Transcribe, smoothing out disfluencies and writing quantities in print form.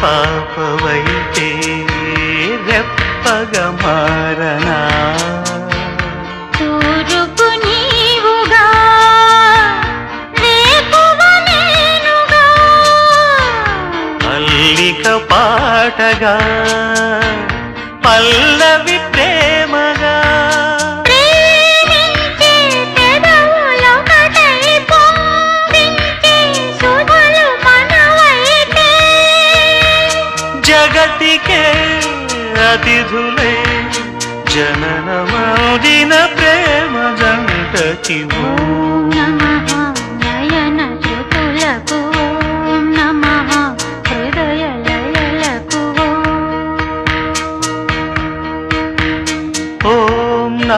పాపవైతే రెప్పగా మారనా తూరుపు నీవుగా రేపువ నేనుగా అల్లిక పాటగా పల్లవి ప్రేమగా ప్రేమించే పెదవులొకటై పొంగించే సుధలు మనవైతే జగతికే అతిథులే జననమౌదిన ప్రేమ జంటకి